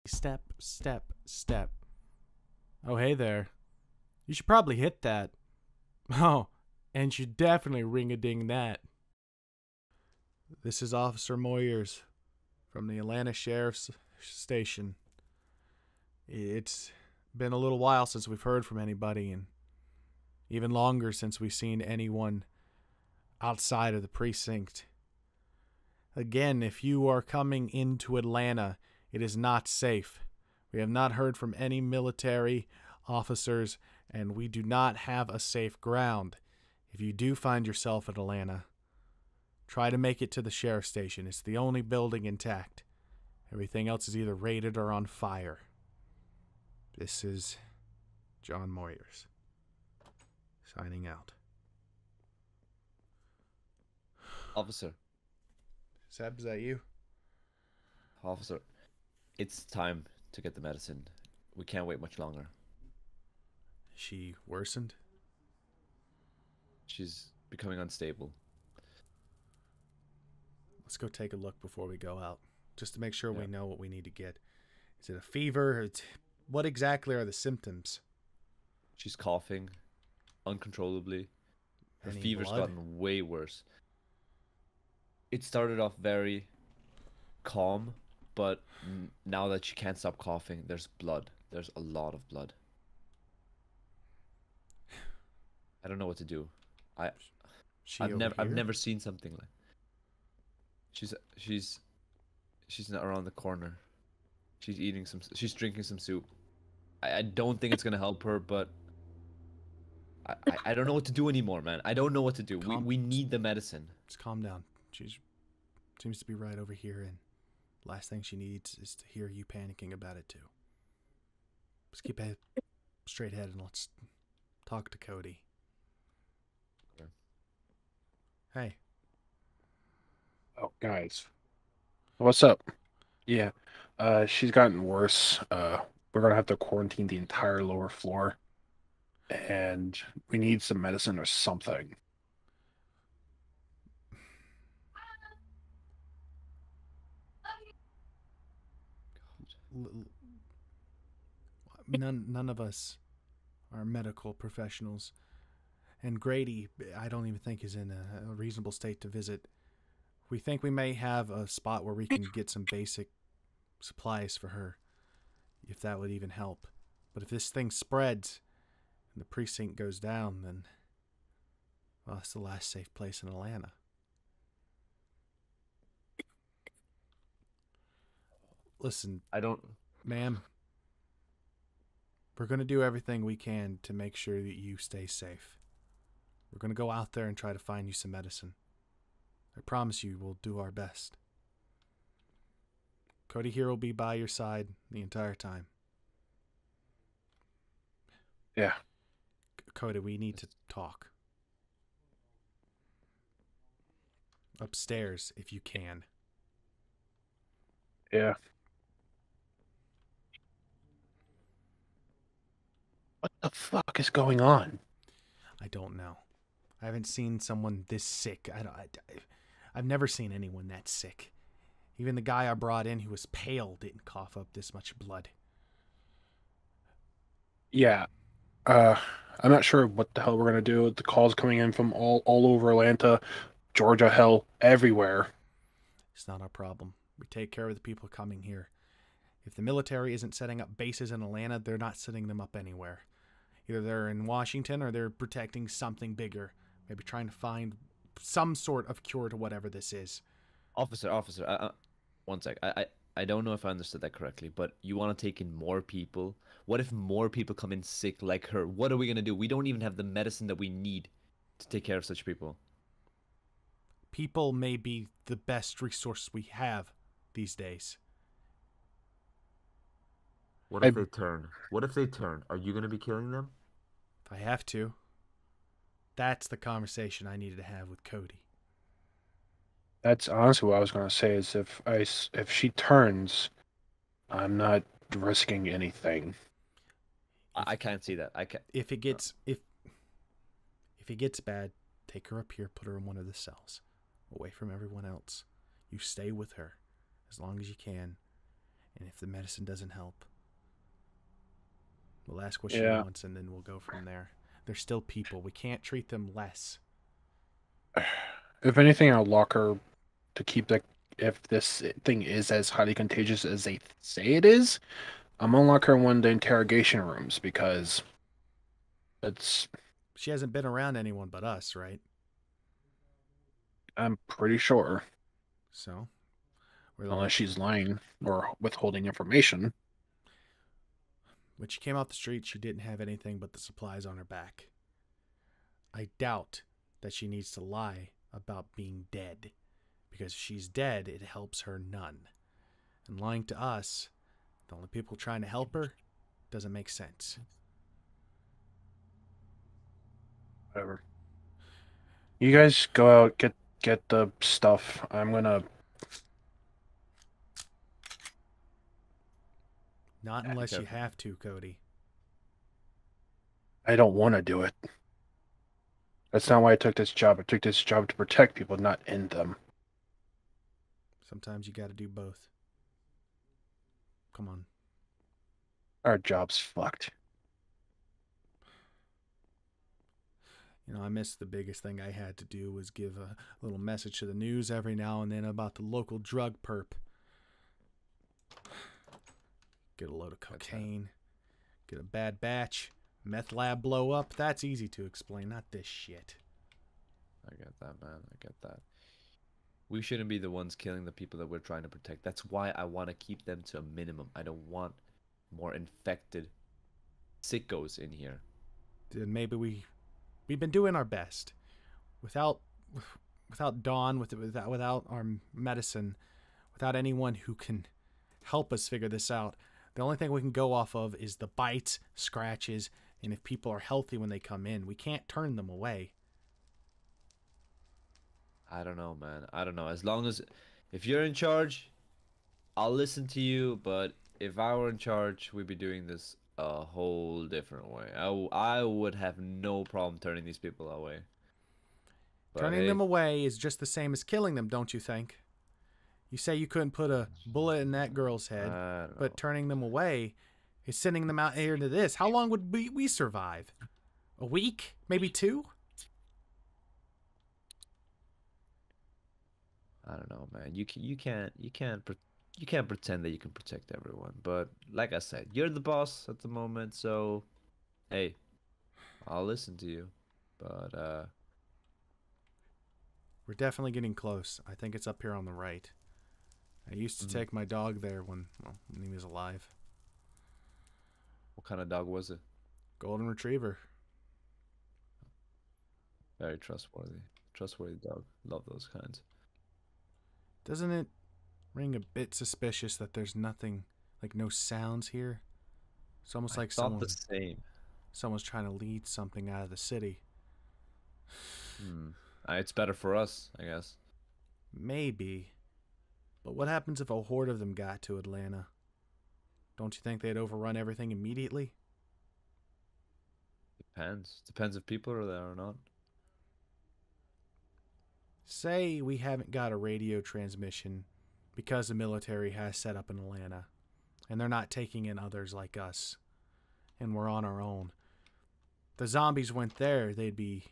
Step, step, step. Oh, hey there. You should probably hit that. Oh, and you definitely ring-a-ding that. This is Officer Moyers from the Atlanta Sheriff's Station. It's been a little while since we've heard from anybody, and even longer since we've seen anyone outside of the precinct. Again, if you are coming into Atlanta, it is not safe. We have not heard from any military officers, and we do not have a safe ground. If you do find yourself in Atlanta, try to make it to the sheriff's station. It's the only building intact. Everything else is either raided or on fire. This is John Moyers, signing out. Officer. Seb, is that you? Officer. It's time to get the medicine. We can't wait much longer. She worsened? She's becoming unstable. Let's go take a look before we go out, just to make sure we know what we need to get. Is it a fever? What exactly are the symptoms? She's coughing uncontrollably. Her Any fever's blood? gotten way worse. It started off very calm, but now that she can't stop coughing, there's blood. There's a lot of blood. I don't know what to do. I've never seen something like. She's not around the corner. She's drinking some soup. I don't think it's gonna help her, but I don't know what to do anymore, man. I don't know what to do. We need the medicine. Just calm down. She seems to be right over here, and last thing she needs is to hear you panicking about it too. Just keep a straight head and let's talk to Cody. Okay. Hey. Oh, guys. What's up? Yeah. She's gotten worse. We're gonna have to quarantine the entire lower floor. And we need some medicine or something. None of us are medical professionals. And Grady, I don't even think is in a reasonable state to visit. We think we may have a spot where we can get some basic supplies for her, if that would even help. But if this thing spreads and the precinct goes down, then, well, it's the last safe place in Atlanta. Listen, ma'am, we're going to do everything we can to make sure that you stay safe. We're going to go out there and try to find you some medicine. I promise you we'll do our best. Cody here will be by your side the entire time. Yeah. Cody, we need to talk. Upstairs, if you can. Yeah. What the fuck is going on? I don't know. I haven't seen someone this sick. I've never seen anyone that sick. Even the guy I brought in who was pale didn't cough up this much blood. Yeah. I'm not sure what the hell we're gonna do. The calls coming in from all over Atlanta, Georgia, hell, everywhere. It's not our problem. We take care of the people coming here. If the military isn't setting up bases in Atlanta, they're not setting them up anywhere. Either they're in Washington or they're protecting something bigger. Maybe trying to find some sort of cure to whatever this is. Officer, one sec. I don't know if I understood that correctly, but you want to take in more people? What if more people come in sick like her? What are we going to do? We don't even have the medicine that we need to take care of such people. People may be the best resource we have these days. What if they turn? What if they turn? Are you going to be killing them? If I have to. That's the conversation I needed to have with Cody. That's honestly what I was gonna say. Is if she turns, I'm not risking anything. I can't see that. I can't. If it gets if it gets bad, take her up here, put her in one of the cells, away from everyone else. You stay with her as long as you can, And if the medicine doesn't help, we'll ask what she Yeah. wants, and then we'll go from there. They're still people. We can't treat them less. If anything, I'll lock her to keep the. If this thing is as highly contagious as they say it is, I'm gonna lock her in one of the interrogation rooms because it's. She hasn't been around anyone but us, right? I'm pretty sure, So, we're unless she's lying or withholding information. when she came off the street, she didn't have anything but the supplies on her back. I doubt that she needs to lie about being dead, because if she's dead, it helps her none. And lying to us, the only people trying to help her, doesn't make sense. Whatever. You guys go out, get the stuff. I'm gonna. Not unless you careful. have to, Cody. I don't want to do it. That's not why I took this job. I took this job to protect people, not end them. Sometimes you gotta do both. Come on. Our job's fucked. You know, I missed the biggest thing I had to do was give a little message to the news every now and then about the local drug perp. Get a load of cocaine. Get a bad batch. Meth lab blow up. That's easy to explain, not this shit. I get that, man. I get that. We shouldn't be the ones killing the people that we're trying to protect. That's why I want to keep them to a minimum. I don't want more infected sickos in here. Then maybe we've been doing our best. Without Dawn, without our medicine, without anyone who can help us figure this out, the only thing we can go off of is the bites, scratches, and if people are healthy when they come in. We can't turn them away. I don't know, man. I don't know. As long as if you're in charge, I'll listen to you. But if I were in charge, we'd be doing this a whole different way. I would have no problem turning these people away. But Turning hey, them away is just the same as killing them, don't you think? You say you couldn't put a bullet in that girl's head, I don't know. but turning them away is sending them out here into this. How long would we survive? A week? Maybe 2? I don't know, man. You can't pretend that you can protect everyone. But like I said, you're the boss at the moment, so hey, I'll listen to you. But We're definitely getting close. I think it's up here on the right. I used to take my dog there when he was alive. what kind of dog was it? Golden Retriever. Very trustworthy. Trustworthy dog. Love those kinds. Doesn't it ring a bit suspicious that there's nothing, like no sounds here? It's almost like Thought the same. someone's trying to lead something out of the city. It's better for us, I guess. Maybe. But what happens if a horde of them got to Atlanta? Don't you think they'd overrun everything immediately? Depends. Depends if people are there or not. Say we haven't got a radio transmission because the military has set up in Atlanta, and they're not taking in others like us, and we're on our own. The zombies went there, they'd be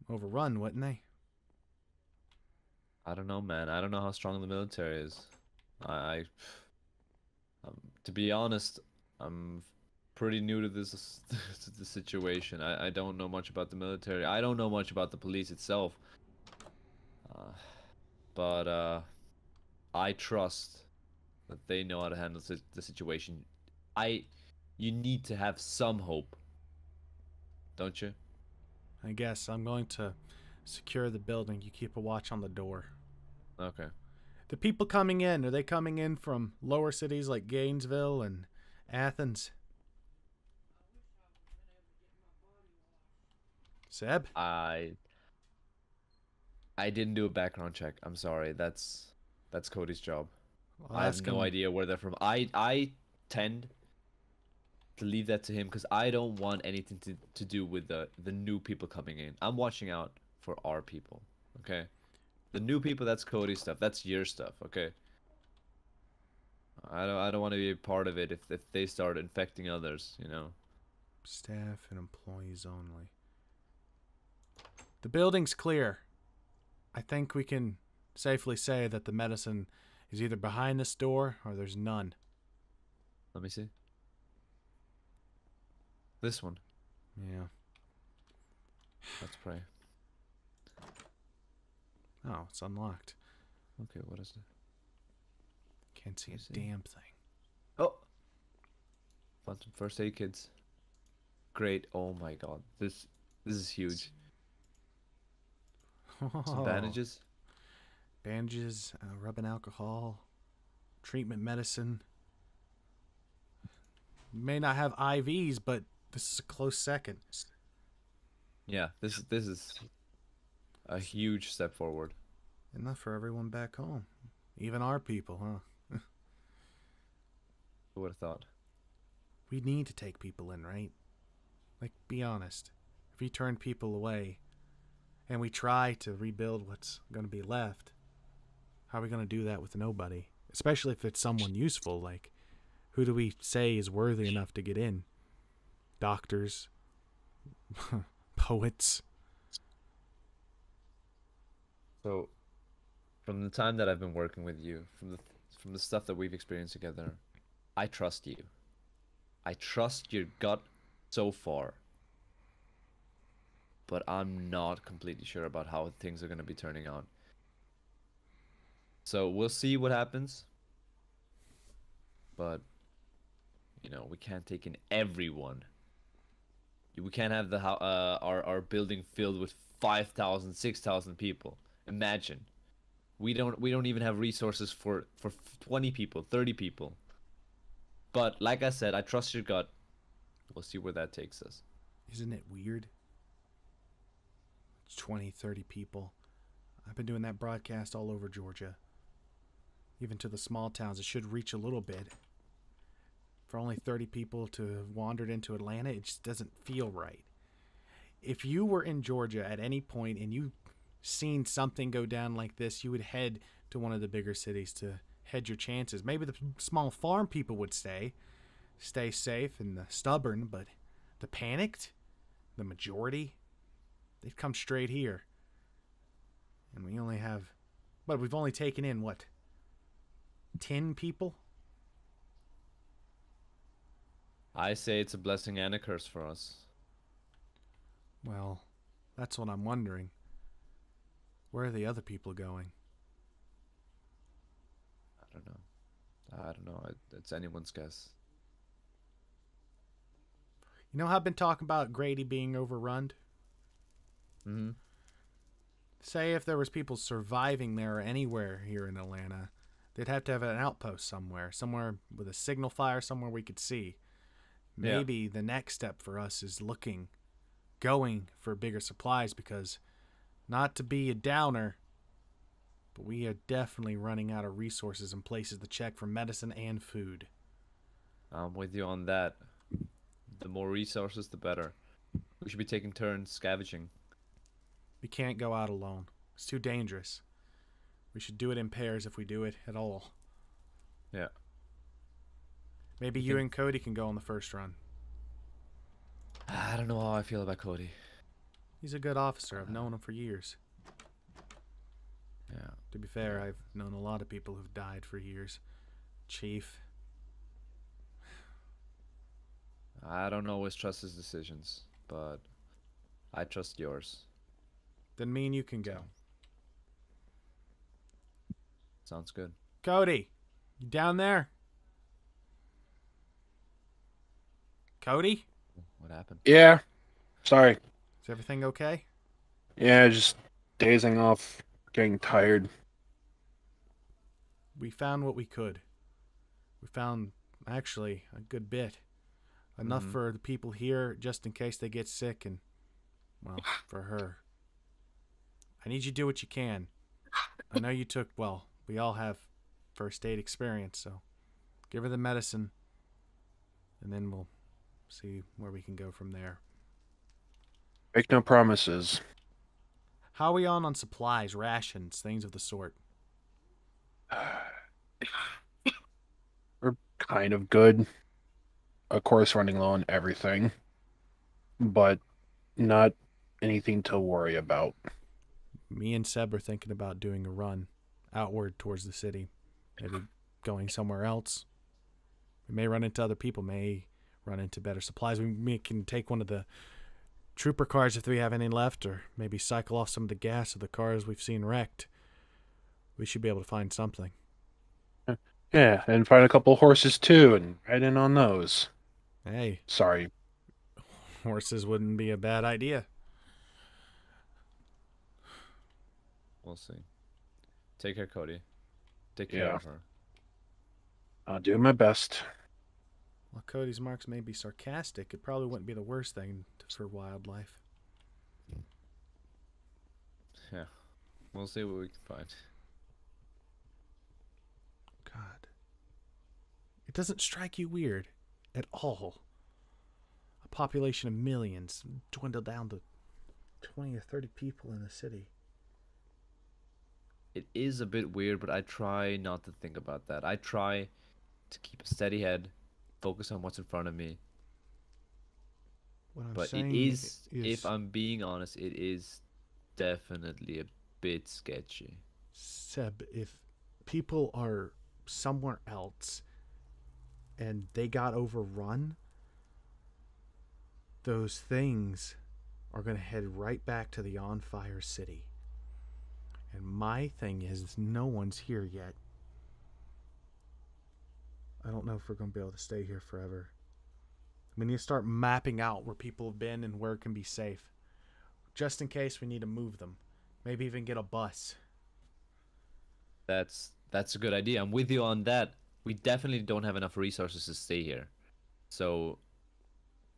overrun, wouldn't they? I don't know, man. I don't know how strong the military is. To be honest, I'm pretty new to this to the situation. I don't know much about the military. I don't know much about the police itself. But I trust that they know how to handle the situation. You need to have some hope, don't you? I guess I'm going to secure the building. You keep a watch on the door. Okay. The people coming in, are they coming in from lower cities like Gainesville and Athens? Seb? I didn't do a background check. I'm sorry. That's Cody's job. I'll I have ask no him. idea where they're from. I tend to leave that to him because I don't want anything to do with the new people coming in. I'm watching out for our people. Okay. The new people, that's Cody's stuff. That's your stuff. Okay. I don't want to be a part of it if they start infecting others, you know. Staff and employees only. The building's clear. I think we can safely say that the medicine is either behind this door or there's none. Let me see. This one. Yeah. Let's pray. Oh, it's unlocked. Okay, what is it? Can't see a Let's see. damn thing. Oh! Found some first aid kits. Great. Oh my god. This is huge. Some Oh. bandages. Bandages, rubbing alcohol, treatment medicine. May not have IVs, but this is a close second. Yeah, this is a huge step forward. Enough for everyone back home. Even our people, huh? Who would have thought? We need to take people in, right? Like, be honest. If we turn people away and we try to rebuild what's going to be left, how are we going to do that with nobody? Especially if it's someone useful. Like, who do we say is worthy enough to get in? Doctors? Poets? So, from the time that I've been working with you, from the stuff that we've experienced together, I trust you. I trust your gut so far. But I'm not completely sure about how things are going to be turning out. So we'll see what happens. But, you know, we can't take in everyone. We can't have our building filled with 5,000, 6,000 people. Imagine. We don't even have resources for 20 people, 30 people. But like I said, I trust your gut. We'll see where that takes us. Isn't it weird? It's 20, 30 people. I've been doing that broadcast all over Georgia. Even to the small towns, it should reach a little bit. For only 30 people to have wandered into Atlanta, it just doesn't feel right. If you were in Georgia at any point and you seen something go down like this, you would head to one of the bigger cities to hedge your chances. Maybe the small farm people would stay safe and the stubborn, but the panicked, the majority, they'd come straight here. And we only have, but we've only taken in, what, 10 people? I say it's a blessing and a curse for us. Well, that's what I'm wondering. Where are the other people going? I don't know. It's anyone's guess. You know how I've been talking about Grady being overrun? Mm-hmm. Say if there was people surviving there anywhere here in Atlanta, they'd have to have an outpost somewhere with a signal fire, somewhere we could see. Maybe the next step for us is going for bigger supplies, because not to be a downer, but we are definitely running out of resources and places to check for medicine and food. I'm with you on that. The more resources, the better. We should be taking turns scavenging. We can't go out alone. It's too dangerous. We should do it in pairs if we do it at all. Yeah. Maybe you and Cody can go on the first run. I don't know how I feel about Cody. He's a good officer. I've known him for years. Yeah. To be fair, I've known a lot of people who've died for years. Chief. I don't always trust his decisions, but I trust yours. Then me and you can go. Sounds good. Cody, you down there? Cody? What happened? Yeah. Sorry. Is everything okay? Yeah, just dazing off, getting tired. We found what we could. We found, actually, a good bit. Enough for the people here, just in case they get sick, and, well, for her. I need you to do what you can. I know you took, well, we all have first aid experience, so give her the medicine, and then we'll see where we can go from there. Make no promises. How are we on supplies, rations, things of the sort? kind of good. Of course, running low on everything, but not anything to worry about. Me and Seb are thinking about doing a run outward towards the city. Maybe going somewhere else. We may run into other people, may run into better supplies. We can take one of the trooper cars if we have any left, or maybe cycle off some of the gas of the cars we've seen wrecked. We should be able to find something. Yeah, and find a couple horses too, and ride in on those. Hey, Sorry. horses wouldn't be a bad idea. We'll see. Take care, Cody. Take care Yeah. of her. I'll do my best. While Cody's marks may be sarcastic, it probably wouldn't be the worst thing for wildlife. Yeah. We'll see what we can find. God. It doesn't strike you weird at all. A population of millions dwindled down to 20 or 30 people in the city. It is a bit weird, but I try not to think about that. I try to keep a steady head, focus on what's in front of me. What I'm But it saying is, if I'm being honest, it is definitely a bit sketchy. Seb, if people are somewhere else and they got overrun, those things are going to head right back to the on fire city. And my thing is, no one's here yet. I don't know if we're going to be able to stay here forever. We need to start mapping out where people have been and where it can be safe. Just in case we need to move them. Maybe even get a bus. That's a good idea. I'm with you on that. We definitely don't have enough resources to stay here. So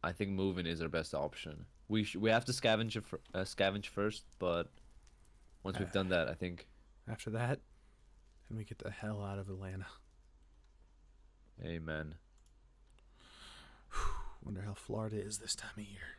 I think moving is our best option. We have to scavenge first, but once we've done that, I think. After that, then we get the hell out of Atlanta. Amen. Wonder how Florida is this time of year.